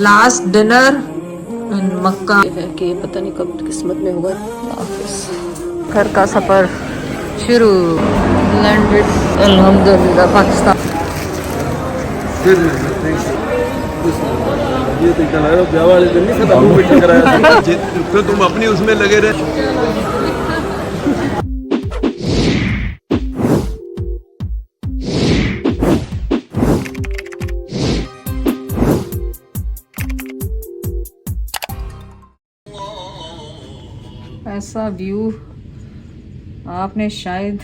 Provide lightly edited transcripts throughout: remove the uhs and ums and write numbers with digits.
Last dinner इन मक्का है कि पता नहीं कब किस्मत में होगा। घर का सफर शुरू। लैंडेड अल्हम्दुलिल्लाह पाकिस्तान। तो तुम अपनी उसमें लगे रहे। ऐसा व्यू आपने शायद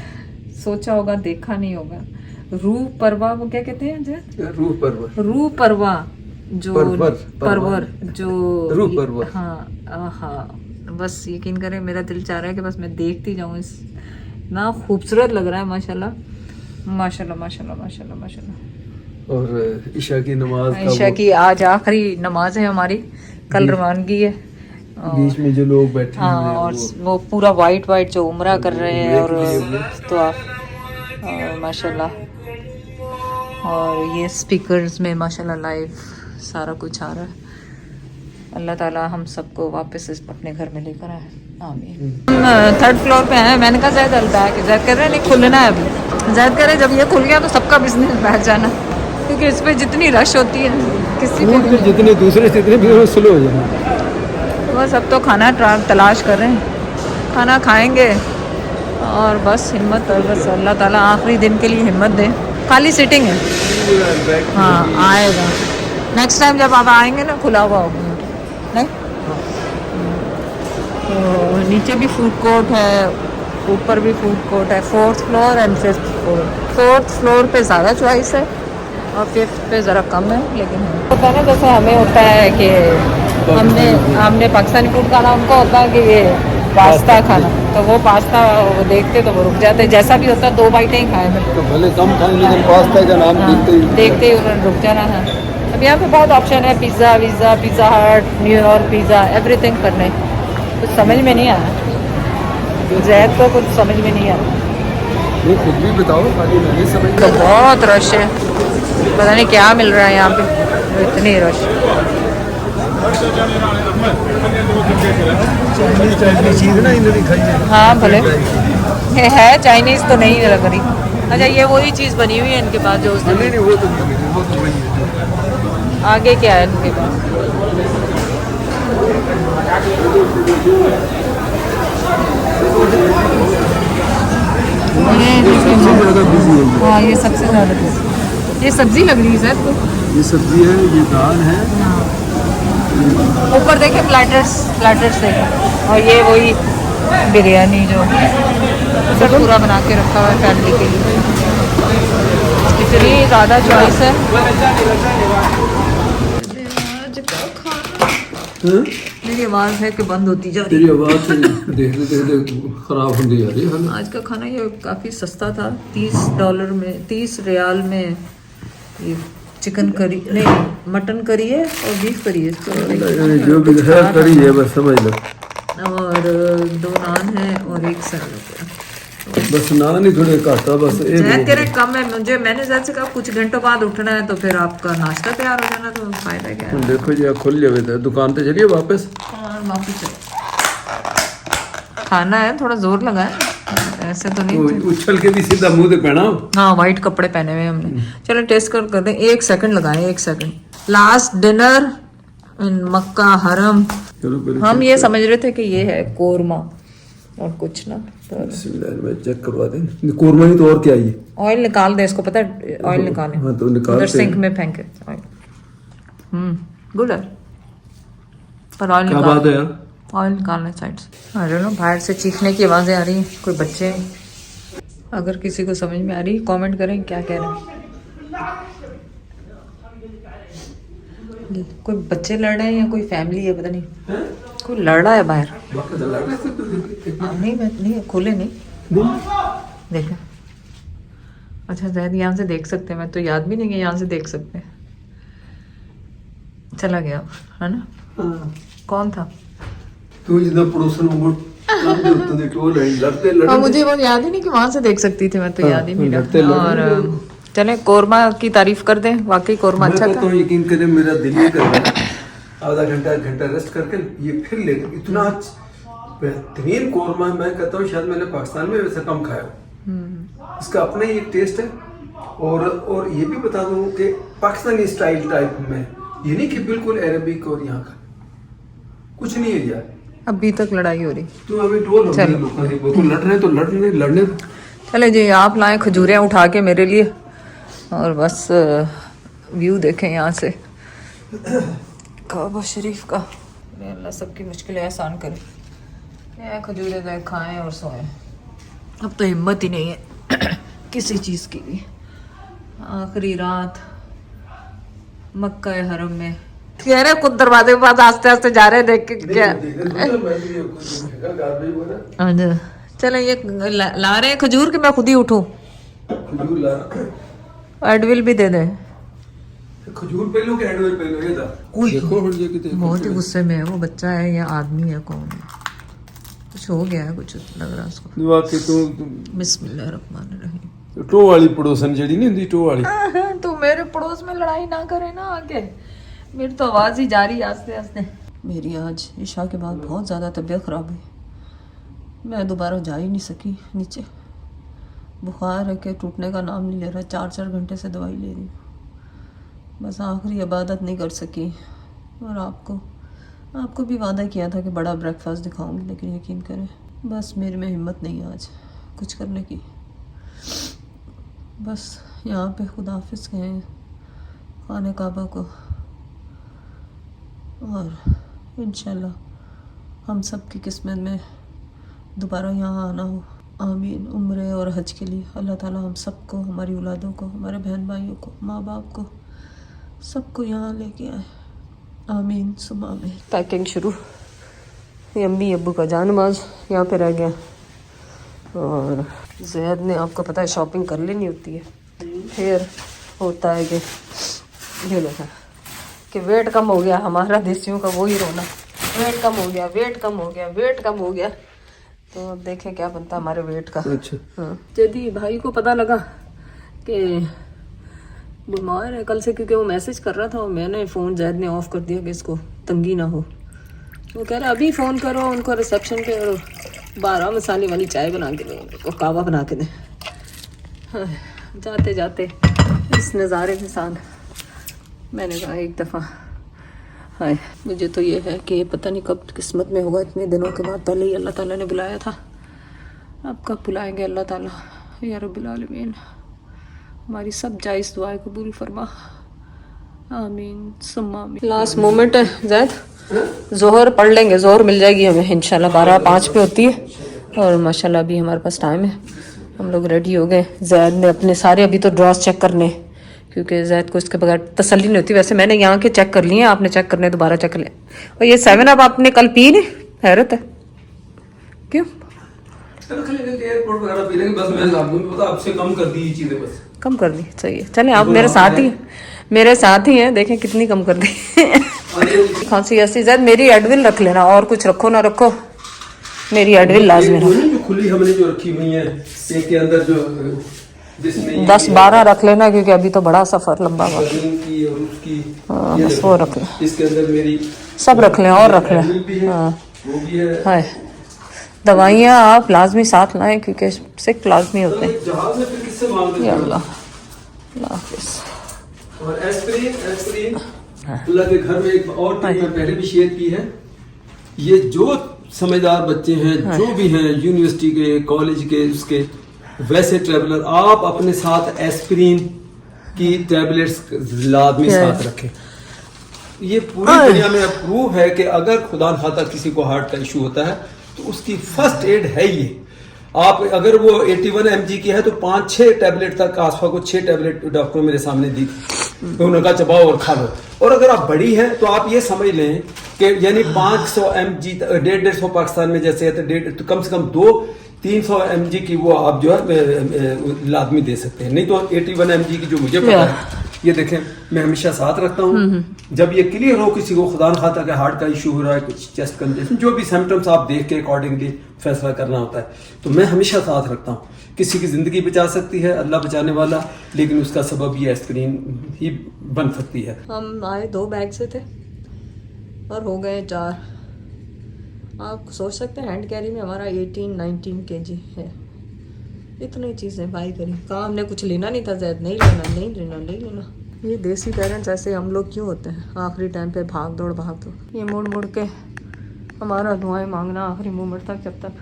सोचा होगा, देखा नहीं होगा। रूह परवा, वो क्या कहते हैं जय? रूह परवर। रूह परवा जो परवर जो रूह परवर। हाँ हाँ, बस यकीन करें मेरा दिल चाह रहा है कि बस मैं देखती जाऊं। इस ना खूबसूरत लग रहा है माशाल्लाह माशाल्लाह माशाल्लाह माशाल्लाह माशाल्लाह। और ईशा की नमाज का ईशा की आज आखिरी नमाज है हमारी, कल रवानगी है। बीच में जो लोग बैठे हुए हाँ, हैं और वो पूरा वाइट वाइट जो उम्रा कर रहे हैं और तो आप माशाल्लाह। और ये स्पीकर्स में माशाल्लाह लाइव सारा कुछ आ रहा है। अल्लाह ताला हम सबको वापस अपने घर में लेकर आए, आमीन। हम 3rd फ्लोर पे हैं। मैंने कहा जैद अलता है कि जैद कह रहे हैं नहीं खुलना है अभी। जैद कह रहे जब ये खुल गया तो सबका बिजनेस बैठ जाना, क्योंकि इस पे जितनी रश होती है किसी पे भी। जितने दूसरे जितने भी स्लो हो जाए। बस अब तो खाना तलाश कर रहे हैं, खाना खाएंगे और बस हिम्मत, और बस अल्लाह ताला आखिरी दिन के लिए हिम्मत दे। खाली सीटिंग है। हाँ आएगा नेक्स्ट टाइम जब आप आएंगे ना, खुला हुआ होगा नहीं। तो नीचे भी फूड कोर्ट है, ऊपर भी फूड कोर्ट है। 4th floor and 5th floor. 4th floor पे ज़्यादा चॉइस है और 5th पे ज़रा कम है। लेकिन होता है ना, जैसे हमें होता है कि हमने पाकिस्तानी फूड खाना, उनको होता है कि ये पास्ता खाना, तो वो पास्ता वो देखते तो वो रुक जाते। जैसा भी होता है 2 बाइटें ही खाए मैं तो भले कम खाएं लेकिन पास्ता का नाम देखते ही उन्होंने रुक जाना है। अब यहाँ पे बहुत ऑप्शन है, पिज़्ज़ा वीज़ा, पिज़्ज़ा हट, न्यूयॉर्क पिज़्ज़ा, एवरीथिंग करने। कुछ समझ में नहीं आया, जैद को कुछ समझ में नहीं आया। ये खुद भी बताओ, नहीं समझ तो बहुत रश है, पता नहीं क्या मिल रहा है यहाँ पे, इतनी रश। चीज ना इन्होंने खाई है। हाँ भले है, चाइनीज तो नहीं लग रही। अच्छा ये वही चीज़ बनी हुई है इनके पास जो उस दिन। नहीं वो तो वही है। आगे क्या है इनके पास? हाँ ये सबसे ज़्यादा ये सब्जी लग रही है सर तो। ये सब्जी है, ये दाल है। ऊपर देखे प्लेटर्स देखे, और ये वही बिरयानी जो सब पूरा बना के रखा हुआ है फैमिली के लिए। इतनी ज़्यादा चॉइस है। मेरी आवाज़ है कि बंद होती जा रही तेरी आवाज़ देखते खराब होती जा रही है। आज का खाना ये काफ़ी सस्ता था, $30 में, 30 रियाल में ये चिकन करी नहीं मटन करी है और बीफ करी है, जो भी है करी है बस समझ लो। और 2 नान है और 1 सैलेड है। बस नान ही थोड़े काटा बस। जैद कह रहे कम है, मुझे मैंने जैद से कहा कुछ घंटों बाद उठना है तो फिर आपका नाश्ता तैयार हो जाना, तो फायदा क्या है। देखो जी खुल जावे तो दुकान पे चलिए वापस। और वापस चलो, खाना है थोड़ा जोर लगा है, ऐसे तो नहीं। उछल के भी सीधा मुंह पे पहना। हाँ वाइट कपड़े पहने हुए हमने। चलो टेस्ट कर दें। 1 सेकंड लगाए, 1 सेकंड। लास्ट डिनर इन मक्का हरम। हम ये समझ रहे थे कि ये है कोरमा और कुछ ना, तो चेक करवा दें। कोरमा ही तो और क्या है। ऑयल निकाल दे इसको, पता है ऑयल निकाले। हाँ तो निकाल उधर सिंक में फेंके ऑयल। गुड है पर ऑयल क्या बात है यार। ऑयल निकालना है साइड से। आ जाओ, बाहर से चीखने की आवाज़ें आ रही हैं, कोई बच्चे हैं। अगर किसी को समझ में आ रही कमेंट करें क्या कह रहे हैं। कोई बच्चे लड़ रहे हैं या कोई फैमिली है, पता नहीं कोई लड़ रहा है बाहर। नहीं खोले नहीं देखा। अच्छा जैद यहाँ से देख सकते हैं, मैं तो याद भी नहीं कि यहाँ से देख सकते हैं। चला गया है ना। कौन था तू जितना पड़ोसन लड़ते मुझे वो याद ही नहीं कि वहां से देख सकती थी, मैं तो याद ही नहीं रहा। और चले कोरमा की तारीफ कर दें, वाकई कोरमा अच्छा था। तो यकीन करें मेरा दिल ही कर रहा है आधा घंटा 1 घंटा रेस्ट करके ये फिर ले इतना बेहतरीन कौरमा मैं कहता हूँ शायद मैंने पाकिस्तान में वैसे कम खाया। इसका अपना ही एक टेस्ट है। और ये भी बता दूं कि पाकिस्तानी स्टाइल टाइप में ये नहीं कि बिल्कुल अरबिक और यहाँ का कुछ नहीं है यार। अभी तक लड़ाई हो रही। तो अभी डोल हो गई लोगों की, वो तो लड़ रहे तो लड़ने चले जी, आप लाएं खजूरें उठा के मेरे लिए और बस व्यू देखें यहाँ से काबा शरीफ का। अल्लाह सबकी मुश्किलें आसान करे। ये खजूरें लाए खाएं और सोएं। अब तो हिम्मत ही नहीं है किसी चीज़ की भी। आखिरी रात मक्का हरम में कह रहे खुद दरवाजे के पास आस्ते आस्ते जा रहे देख के क्या। चलो ये ला रहे हैं खजूर के मैं खुद ही उठूं। एडविल भी दे दे। खजूर पे लो कि एडविल पे लो? ये था बहुत ही गुस्से में है वो। बच्चा है या आदमी है, कौन है? कुछ हो गया है, कुछ लग रहा है उसको। वाकई बिस्मिल्लाहिर्रहमानिर्रहीम। टो वाली पड़ोसन जड़ी नहीं होंदी, टो वाली। तो मेरे पड़ोस में लड़ाई ना करे ना आगे। मेरी तो आवाज ही जा रही है आस्ते आस्ते। मेरी आज ईशा के बाद बहुत ज़्यादा तबीयत ख़राब हुई। मैं दोबारा जा ही नहीं सकी नीचे। बुखार है कि टूटने का नाम नहीं ले रहा। 4-4 घंटे से दवाई ले रही हूँ। बस आखिरी इबादत नहीं कर सकी। और आपको भी वादा किया था कि बड़ा ब्रेकफास्ट दिखाऊंगी, लेकिन यकीन करें बस मेरे में हिम्मत नहीं है आज कुछ करने की। बस यहाँ पे खुदा हाफिज़ कहें खाने काबा को, और इंशाल्लाह हम सब की किस्मत में दोबारा यहाँ आना हो। आमीन। उम्रे और हज के लिए अल्लाह ताला हम सबको, हमारी औलादों को, हमारे बहन भाइयों को, माँ बाप को, सबको यहाँ लेके आए। आमीन सुमा आमीन। पैकिंग शुरू। ये अम्मी अब्बू का जानमाज यहाँ पे रह गया। और ज़ैद ने, आपको पता है शॉपिंग कर लेनी होती है, फिर होता है कि ये देखा कि वेट कम हो गया हमारा। देसियों का वही रोना, वेट कम हो गया, वेट कम हो गया, वेट कम हो गया। तो अब देखें क्या बनता है हमारे वेट का। अच्छा हाँ, यदि भाई को पता लगा कि बीमार है कल से, क्योंकि वो मैसेज कर रहा था और मैंने फ़ोन ज़ैद ने ऑफ कर दिया कि इसको तंगी ना हो। वो कह रहा अभी फ़ोन करो उनको रिसेप्शन पे और 12 मसाले वाली चाय बना के दें और कावा बना के दें। हाँ, जाते जाते इस नज़ारे के साथ मैंने कहा एक दफ़ा हाय। मुझे तो ये है कि ये पता नहीं कब किस्मत में होगा। इतने दिनों के बाद पहले ही अल्लाह ताला ने बुलाया था, अब कब बुलाएंगे अल्लाह ताला। या रब्बिल आलमीन हमारी सब जायज़ दुआएं कबूल फरमा। आमीन सुम्मा आमीन। लास्ट मोमेंट है ज़ैद, जोहर पढ़ लेंगे, जोहर मिल जाएगी हमें इंशाल्लाह। 12:05 पे होती है और माशाल्लाह अभी हमारे पास टाइम है। हम लोग रेडी हो गए। ज़ैद ने अपने सारे अभी तो ड्रॉस चेक करने, क्योंकि ज़ैद को इसके बगैर तसल्ली नहीं होती। वैसे मैंने यहाँ के चेक कर लिए, आपने चेक करने दोबारा चेक कर लें। और ये 7 अप आपने कल पी नहीं? हैरत है क्यों? एयरपोर्ट वगैरह पी लेंगे, बस मैं आपको पता आपसे कम कर दी ये चीजें, बस कम कर दी। सही है, चलें आप मेरे साथ ही हैं, देखें कितनी कम कर दी। खांसी ऐसी ज़ैद मेरी एडविल रख लेना, और कुछ रखो ना रखो, मेरी एडविल लाजमी रखो। खुली हमने जो रखी हुई है एक के अंदर जो 10-12 रख लेना, क्योंकि अभी तो बड़ा सफर लंबा हुआ। की और उसकी बस वो रख लें, इसके अंदर मेरी सब रख लें और रख लें। हाँ वो भी है। हाय, दवाइयाँ आप लाजमी साथ लाएं क्योंकि सिक लाजमी होते हैं। जहाज में फिर किससे मांगते या हैं? अल्लाह हाफिज़। और एस्पिरिन अल्लाह के घर में एक और टिप मैं पहले भी शेयर की है। ये जो समझदार बच्चे हैं, जो भी हैं यूनिवर्सिटी के, कॉलेज के, उसके वैसे ट्रैवलर, आप अपने साथ एस्पिरिन की टैबलेट्स लाजमी साथ रखें। ये पूरी दुनिया में अप्रूव है कि अगर खुदा न खास्ता किसी को हार्ट का इशू होता है तो उसकी फर्स्ट एड है ये। आप अगर वो 81 mg की है तो 5-6 टैबलेट तक, आसफा को 6 टैबलेट डॉक्टर मेरे सामने दी, तो उन्होंने कहा चबाओ और खा लो। और अगर आप बड़ी है तो आप ये समझ लें कि यानी 500 mg, 150 पाकिस्तान में जैसे है तो कम से कम 200-300 mg की वो आप जो है लाजमी दे सकते हैं। नहीं तो 81 mg की जो मुझे पता है, ये देखें मैं हमेशा साथ रखता हूँ। जब ये क्लियर हो किसी को खुदा न खास्ता का हार्ट का इशू हो रहा है, कुछ चेस्ट कंजेशन, जो भी सिम्टम्स आप देख के अकॉर्डिंगली फैसला करना होता है, तो मैं हमेशा साथ रखता हूँ। किसी की जिंदगी बचा सकती है अल्लाह बचाने वाला, लेकिन उसका सबब ये एस्पिरिन ही बन सकती है। हम आए 2 बैग से थे, और हो गए 4। आप सोच सकते हैं हैंड कैरी में हमारा 18-19 kg है। इतनी चीज़ें बाई करी। कहा हमने कुछ लेना नहीं था, ज़्यादा नहीं लेना। ये देसी पेरेंट्स ऐसे हम लोग क्यों होते हैं, आखिरी टाइम पे भाग दौड़। ये मुड़ के हमारा दुआएं मांगना आखिरी मोमेंट तक, जब तक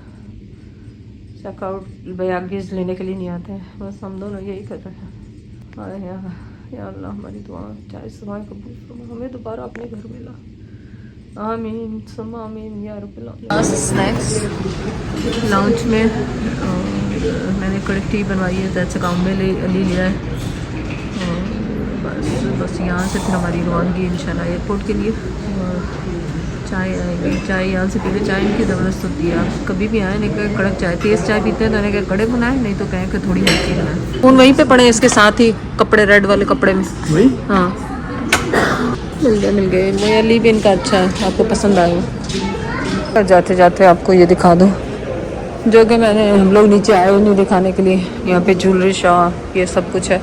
चेकआउट बैगेज लेने के लिए नहीं आते हैं। बस हम दोनों यही कर रहे हैं। अरे या अल्लाह हमारी दुआ चाहे दुआएं कबूल फरमा, हमें दोबारा अपने घर मिला। आमीन सुम्मा आमीन या रब्बिल आलमीन। स्नैक्स लंच में मैंने कड़क टी बनवाई है, जैसे गाँव में ले लिया है। बस यहाँ से फिर हमारी रवानगी इंशाल्लाह एयरपोर्ट के लिए। चाय आएगी, चाय यहाँ से पीते। चाय इनकी ज़बरदस्त होती है। आप कभी भी आए नहीं कहें कड़क चाय, तेज़ चाय पीते हैं तो उन्हें कड़क बनाए, नहीं तो कहें कि थोड़ी हल्की बनाए। फोन वहीं पे पड़े इसके साथ ही कपड़े, रेड वाले कपड़े में। वही हाँ, मिल गए। मोयली भी इनका अच्छा है, आपको पसंद आएगा। जाते जाते आपको ये दिखा दूँ जो कि हम लोग नीचे आए नहीं दिखाने के लिए। यहाँ पे ज्वेलरी शॉप ये सब कुछ है।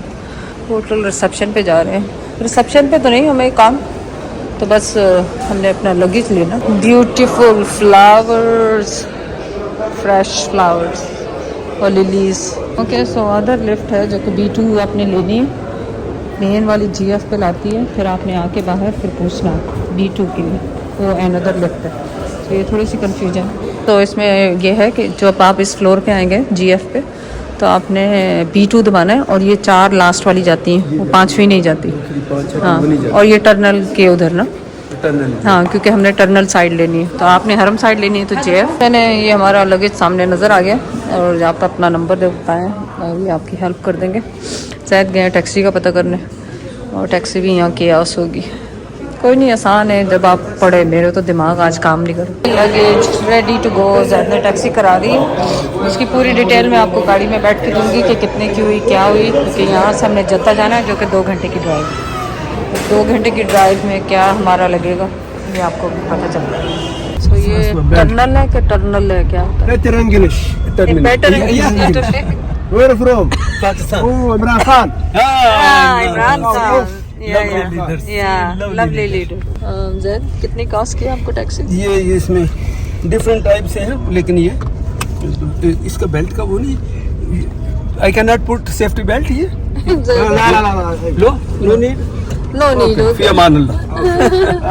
होटल रिसेप्शन पे जा रहे हैं। रिसेप्शन पे तो नहीं, हमें काम तो बस हमने अपना लगेज लेना। ब्यूटीफुल फ्लावर्स, फ्रेश फ्लावर्स और lilies. Okay so other lift है जो कि B2 आपने लेनी है। मेन वाली GF पे लाती है, फिर आपने आके बाहर फिर पूछना B2 के लिए, वो अनदर लिफ्ट है। तो ये थोड़ी सी कन्फ्यूजन। तो इसमें ये है कि जब आप इस फ्लोर पे आएंगे GF पे तो आपने B2 दबाना है, और ये 4 लास्ट वाली जाती हैं, वो 5वीं नहीं जाती। हाँ, और ये टर्नल के उधर ना, हाँ, क्योंकि हमने टर्नल साइड लेनी है, तो आपने हरम साइड लेनी है तो JF। मैंने ये हमारा लगेज सामने नज़र आ गया, और आप अपना नंबर दे पाएँ और ये आपकी हेल्प कर देंगे। शायद गए टैक्सी का पता करने, और टैक्सी भी यहाँ केओस होगी। कोई नहीं, आसान है जब आप पढ़े। मेरे तो दिमाग आज काम नहीं कर। Luggage ready to go. Zaid ने टैक्सी करा दी, उसकी पूरी डिटेल मैं आपको गाड़ी में बैठ के दूंगी कि कितने की हुई, क्या हुई। क्योंकि यहाँ से हमने जद्दा जाना है, जो कि 2 घंटे की ड्राइव। 2 घंटे की ड्राइव में क्या हमारा लगेगा ये आपको पता चलता है। सो ये टर्नल है कि टर्नल है, क्या होता है? Where from? Pakistan. Oh, Imran Khan. Imran Khan. Lovely leader. Zaid कितनी कॉस्ट की आपको टैक्सी? ये इसमें डिफरेंट टाइप से है, लेकिन ये इसका बेल्ट का वो नहीं, I can not put safety belt. ये लो, नो नीड, नो नीड। फी अमान अल्लाह।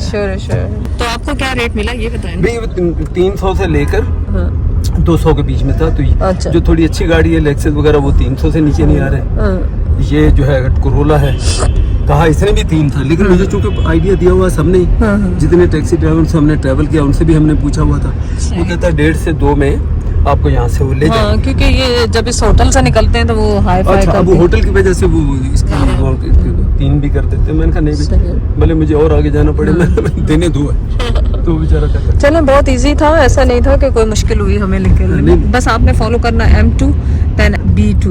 श्योर। तो आपको क्या रेट मिला ये बताएं। भाई 300 से लेकर 200 के बीच में था। तो अच्छा। जो थोड़ी अच्छी गाड़ी है लेक्सस वगैरह, वो 300 से नीचे नहीं आ रहे। ये जो है कोरोला है, कहा इसने भी 3 था, लेकिन मुझे चूंकि आइडिया दिया हुआ सबने, जितने टैक्सी ड्राइवर से हमने ट्रैवल किया उनसे भी हमने पूछा हुआ था। वो कहता है 1.5 से 2 में आपको यहाँ से वो ले जाए। क्योंकि ये जब इस होटल से निकलते हैं तो वो हाई फाई अच्छा, वो होटल की वजह से वो इसकी 3 भी कर देते। मैंने कहा नहीं, भले मुझे और आगे जाना पड़े, मैं देने दूँ। तो बेचारा कहता चलो, बहुत इजी था, ऐसा नहीं था कि कोई मुश्किल हुई हमें लेके। बस आपने फॉलो करना M2 then B2।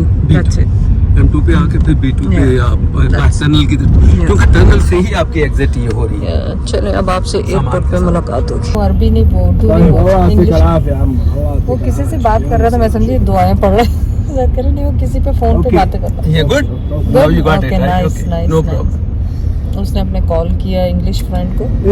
M2 पे आके फिर B2 पे आप टनल की तरफ, क्योंकि टनल से ही आपकी एग्जिट ये हो रही है। चले, अब आपसे एयरपोर्ट पे मुलाकात होगी। अरबी नहीं बोल, वो किसी से बात कर रहा था, मैं समझी दुआएं पढ़ रहे नहीं, वो किसी पे फोन पे बातें कर रहा। ये good, now you got it, right? No problem. उसने अपने कॉल किया इंग्लिश फ्रेंड को।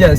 Yes.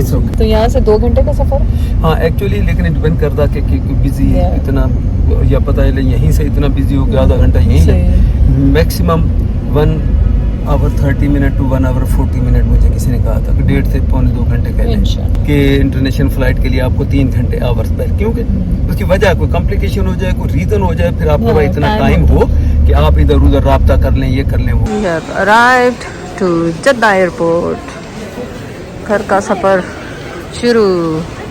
It's okay. तो यहाँ से 2 घंटे का सफर। हाँ एक्चुअली, लेकिन डिपेंड करता कि बिजी इतना, या पता है यहीं से इतना बिजी हो गया, आधा घंटा यहीं है। Maximum 1 hour 30 minute to 1 hour 40 minute मुझे किसी ने कहा था कि 1.5 से पौने 2 घंटे कह लें कि इंटरनेशनल फ्लाइट के लिए आपको 3 घंटे आवर्स पहले, क्योंकि उसकी वजह कोई कॉम्प्लिकेशन हो जाए, कोई रीजन हो जाए, फिर आपके पास इतना टाइम हो कि आप इधर उधर राब्ता कर लें, ये कर लें वो। We have arrived to Jeddah airport. घर का सफ़र शुरू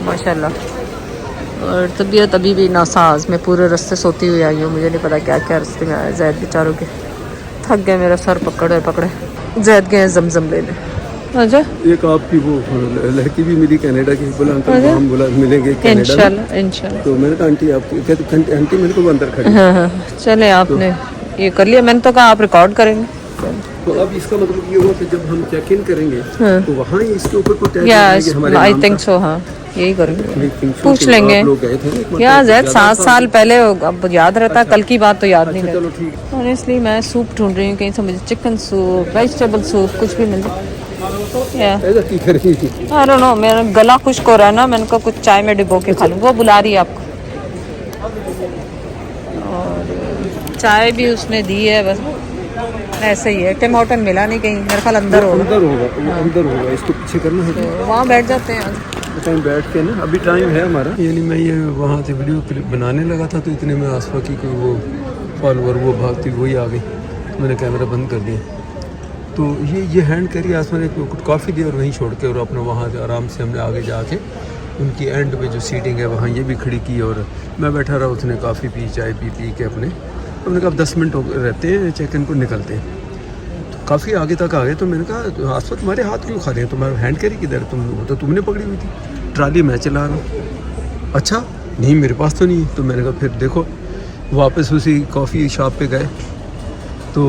माशाल्लाह। और तबीयत अभी भी नासाज, मैं पूरे रास्ते सोती हुई आई हूँ। मुझे नहीं पता क्या क्या रास्ते में आया। जैद बेचारों के थक गए, मेरा सर पकड़े। जैद गए जमजम लेने। अच्छा, एक आपकी वो लड़की भी मिली कनाडा की, बोला अंकल हम बोला मिलेंगे कनाडा में। इंशाल्लाह। तो मैंने कहा आंटी आपकी, कहते आंटी मेरे को अंदर खड़ी। हाँ, चले आपने ये कर लिया। मैंने तो कहा आप रिकॉर्ड करेंगे। तो अब इसका मतलब ये हुआ कि जब हम चेक इन करेंगे हाँ। तो वहाँ ही इसके ऊपर कोई टैग यस लगाएंगे हमारे आई नाम थिंक का। सो, हाँ यही करेंगे, I think so, पूछ तो लेंगे। आप लोग गए थे ना एक मरतबा, या जैद ज़्यादा 7 साल पहले, अब याद रहता, कल की बात तो याद नहीं अच्छा, चलो रहती। ठीक। ऑनेस्टली मैं सूप ढूंढ रही हूँ कहीं से, मुझे चिकन सूप, वेजिटेबल सूप, कुछ भी मिल जाए। या ऐसा की करेगी आई डोंट नो, मेरा गला खुश्क हो रहा है ना, मैंने कहा कुछ चाय में डिबो के खा लूँ। वो बुला रही है आपको, और चाय भी उसने दी है, बस ऐसे ही है। टिम हॉर्टन मिला नहीं कहीं, मेरे ख्याल अंदर होगा। अंदर होगा, वो अंदर होगा, इसको पीछे करना है। तो वहाँ बैठ जाते हैं आज। टाइम बैठ के ना, अभी टाइम है हमारा। यानी मैं ये वहाँ से वीडियो क्लिप बनाने लगा था तो इतने में आसफा की कोई वो फॉलोअर वो भागती वही आ गई, तो मैंने कैमरा बंद कर दिया। तो ये हैंड करी आसमा ने कुछ कॉफ़ी दी और वहीं छोड़ के, और अपना वहाँ से आराम से हमने आगे जाके उनकी एंड पे जो सीटिंग है वहाँ ये भी खड़ी की, और मैं बैठा रहा, उसने काफ़ी पी, चाय पी के हमने कहा 10 मिनट रहते हैं चेक इन को निकलते हैं। तो काफ़ी आगे तक आ गए, तो मैंने कहा आसफा तुम्हारे हाथ क्यों खा रहे हैं, तुम्हारा हैंड कैरी किधर, तो तुमने पकड़ी हुई थी, ट्राली मैं चला रहा हूँ। अच्छा नहीं मेरे पास तो नहीं। तो मैंने कहा फिर देखो, वापस उसी कॉफ़ी शॉप पे गए तो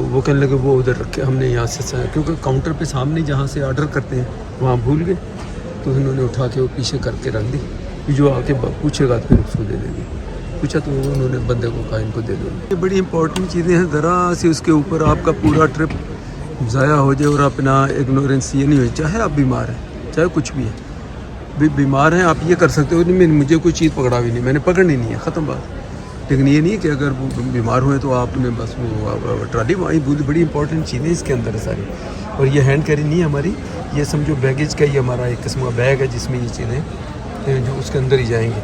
वो कहने लगे वो उधर रखे, हमने यहाँ से, क्योंकि काउंटर पे सामने जहाँ से ऑर्डर करते हैं वहाँ भूल गए, तो उन्होंने उठा के वो पीछे करके रख दी, जो आके पूछेगा फिर उसको दे देंगे। पूछा तो उन्होंने बंदे को कहा इनको दे दो। ये बड़ी इंपॉर्टेंट चीज़ें हैं, ज़रा से उसके ऊपर आपका पूरा ट्रिप ज़ाया हो जाए और अपना इग्नोरेंस ये नहीं हो, चाहे आप बीमार हैं चाहे कुछ भी है, बीमार हैं आप ये कर सकते हो, नहीं मुझे कोई चीज़ पकड़ा भी नहीं, मैंने पकड़नी नहीं है, ख़त्म बात। लेकिन ये नहीं कि अगर वो बीमार हुए तो आपने बस वो ट्राली वही बड़ी इंपॉर्टेंट चीज़ें इसके अंदर है सारी। और ये हैंड कैरी नहीं है हमारी, ये समझो बैगेज का ही हमारा एक किस्म का बैग है जिसमें ये चीज़ें जो उसके अंदर ही जाएंगी।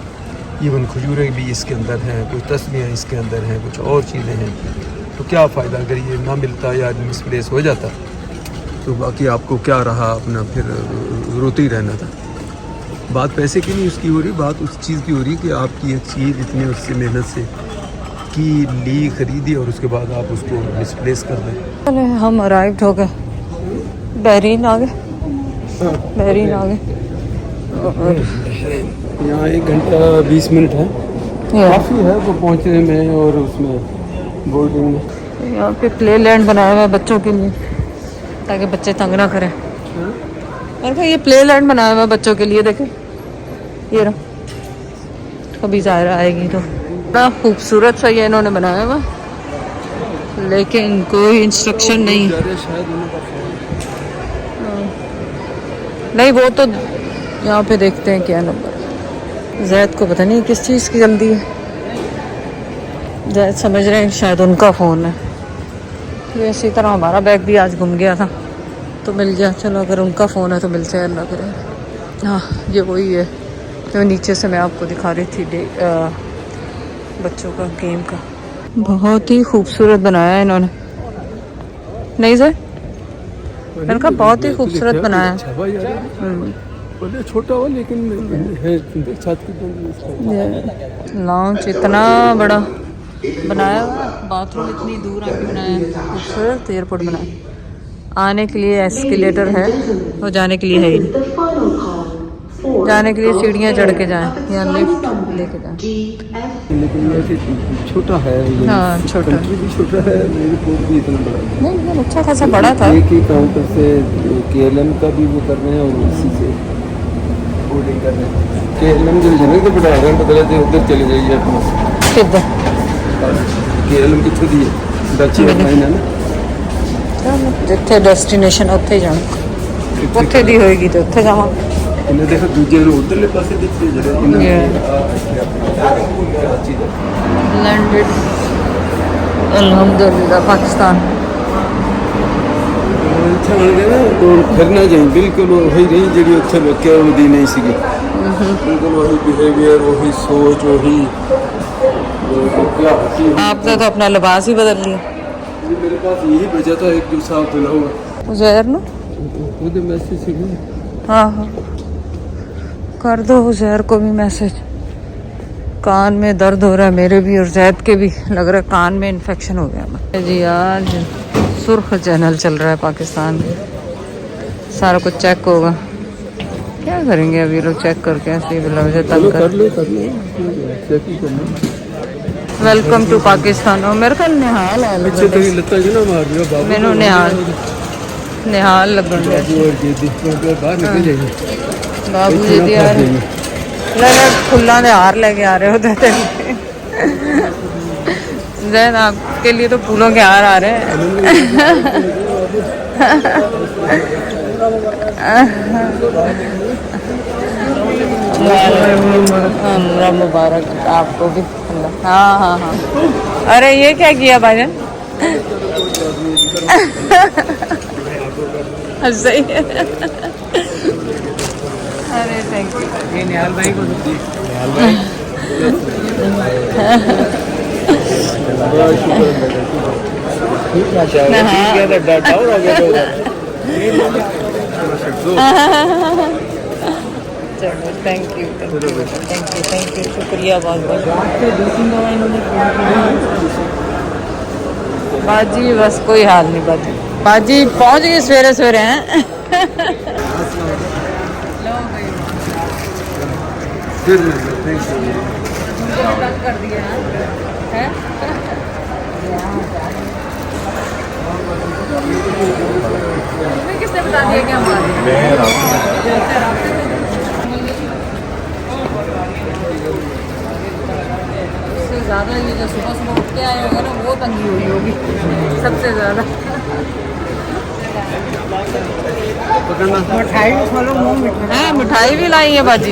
इवन खजूरें भी इसके अंदर हैं, कुछ तस्वीरें इसके अंदर हैं, कुछ और चीज़ें हैं। तो क्या फ़ायदा अगर ये ना मिलता या मिसप्लेस हो जाता, तो बाकी आपको क्या रहा, अपना फिर रोते ही रहना था। बात पैसे की नहीं उसकी हो रही, बात उस चीज़ की हो रही कि आपकी एक चीज़ इतनी उससे मेहनत से की ली खरीदी और उसके बाद आप उसको मिसप्लेस कर दें। चले हम अराइव्ड हो गए, बहरीन आ गए, बहरीन आ गए। यहाँ 1 घंटा 20 मिनट है, काफ़ी है वो पहुँचने में और उसमें बोर्डिंग में। यहाँ पे प्ले लैंड बनाया हुआ है बच्चों के लिए, ताकि बच्चे तंग ना करें। और क्या ये प्ले लैंड बनाया हुआ है बच्चों के लिए, देखें ये रहा, कभी ज़ायरा आएगी तो। बड़ा खूबसूरत सा ये इन्होंने बनाया हुआ, लेकिन कोई इंस्ट्रक्शन नहीं। नहीं वो तो यहाँ पे देखते हैं क्या नंबर। जैद को पता नहीं किस चीज़ की जल्दी है, जैद समझ रहे हैं शायद उनका फ़ोन है। ये इसी तरह हमारा बैग भी आज गुम गया था तो मिल गया, चलो अगर उनका फ़ोन है तो मिल जाए, अल्लाह करे। हाँ ये वही है जो नीचे से मैं आपको दिखा रही थी बच्चों का गेम का। बहुत ही खूबसूरत बनाया है इन्होंने, नहीं सर मैंने कहा बहुत ही खूबसूरत बनाया है। छोटा हो लेकिन है छत की लॉन्च इतना बड़ा बनाया हुआ, बाथरूम इतनी दूर आके बनाया है, खूबसूरत एयरपोर्ट बनाया। आने के लिए एस्केलेटर है और जाने के लिए है ही नहीं, जाने के लिए सीढ़ियाँ चढ़ के जाएं या लिफ्ट लेके जाएं। लेकिन ये छोटा है, हाँ छोटा भी छोटा है, एयरपोर्ट भी इतना बड़ा नहीं, लेकिन अच्छा खासा बड़ा था। एक ही काउंटर से KLM का भी वो कर रहे हैं और उसी से बोर्डिंग कर रहे हैं। KLM जो है तो बता रहे हैं, बता रहे उधर चले जाइए अपना किधर KLM कितने दिए डच एयरलाइन है ना, जिथे डेस्टिनेशन उत्थे जाना, उत्थे दी होएगी तो उत्थे जावा। इन्हें देखो दूजे लोग उधरले पासे दिखते जरा लैंडेड अल्हम्दुलिल्लाह पाकिस्तान। ਇੱਥੇ ਬਣ ਗਏ ਨਾ तो फिरना जाए बिल्कुल वही रही जी उत्थे लोग ਉਹਦੀ नहीं सी, बिल्कुल वही बिहेवियर वही सोच वही आपने तो अपना लिबास ही बदल लिया। मेरे पास यही बचा था एक जो साफ धुला हुआ उजैर ना, ਉਹਦੇ मैसेज ਸੀ हाँ हाँ कर दो उजैर को भी मैसेज। कान में दर्द हो रहा है मेरे भी और जैद के भी, लग रहा है कान में इन्फेक्शन हो गया जी। आज सुर्ख चैनल चल रहा है पाकिस्तान में, सारा कुछ चेक होगा। क्या करेंगे अभी लोग चेक करके ऐसे ही बिला वजह तंग कर लो चेक ही करना। Welcome to Pakistan. और मेरे ख्याल निहाल है पीछे तो ही लगता है ना मार दिया बाबू मैनू निहाल लगन दे बाहर निकल जाएगी बाबू जी दी यार ले फुल्लां दे हार लेके आ रहे हो ते जैन आपके लिए तो फूलों के हार आ रहे हैं। उम्र मुबारक आपको भी। हाँ हाँ हाँ। अरे ये क्या किया भाईजान? सही है। अरे थैंक यू। ये निहाल भाई को निहाल भाई चलो थैंक यू शुक्रिया बहुत बहुत। बाजी बस कोई हाल नहीं बाजी। बाजी पहुंच गई सवेरे सवेरे हैं। कर दिया है तुम्हें किसने बता दिया कि हम आ रहे हैं? उससे ज़्यादा ये जो सुबह सुबह उठ के आए होगा ना वो तंगी हुई होगी सबसे ज़्यादा। मिठाई हाँ मिठाई भी लाई है बाजी।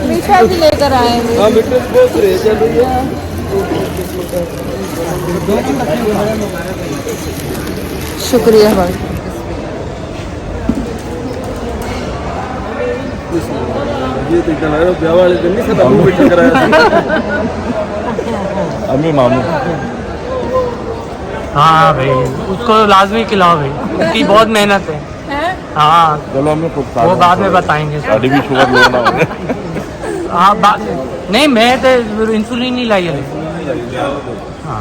मीठा भी लेकर आए हैं। शुक्रिया भाई। ये तो क्या लग रहा है ब्याह वाले दिन नहीं सब मीठा कराया अम्मी मामू। हाँ भाई उसको लाजमी खिलाओ भाई उसकी बहुत मेहनत है। हाँ चलो हमें वो बाद में बताएंगे। साड़ी भी शुगर लेना होगा। हाँ नहीं मैं तो इंसुलिन नहीं लाई है। हाँ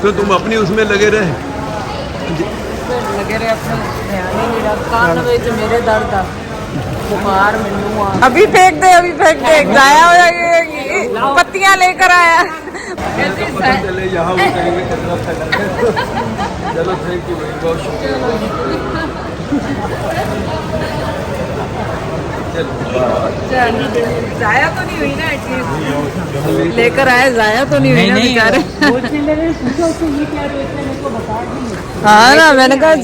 तो तुम अपनी उसमें लगे रहे अपने कान में मेरे दर्द आ बुखार मैनू अभी फेंक दे जाया हो जाएगी। पत्तियां लेकर आया। चले यहाँ वो कहेंगे कितना अच्छा लगा। चलो थैंक यू भाई बहुत शुक्रिया। जाया तो नहीं हुई ना एटलीस्ट लेकर आए जाया तो नहीं हुई ना बेचारे। हाँ ना मैंने कहा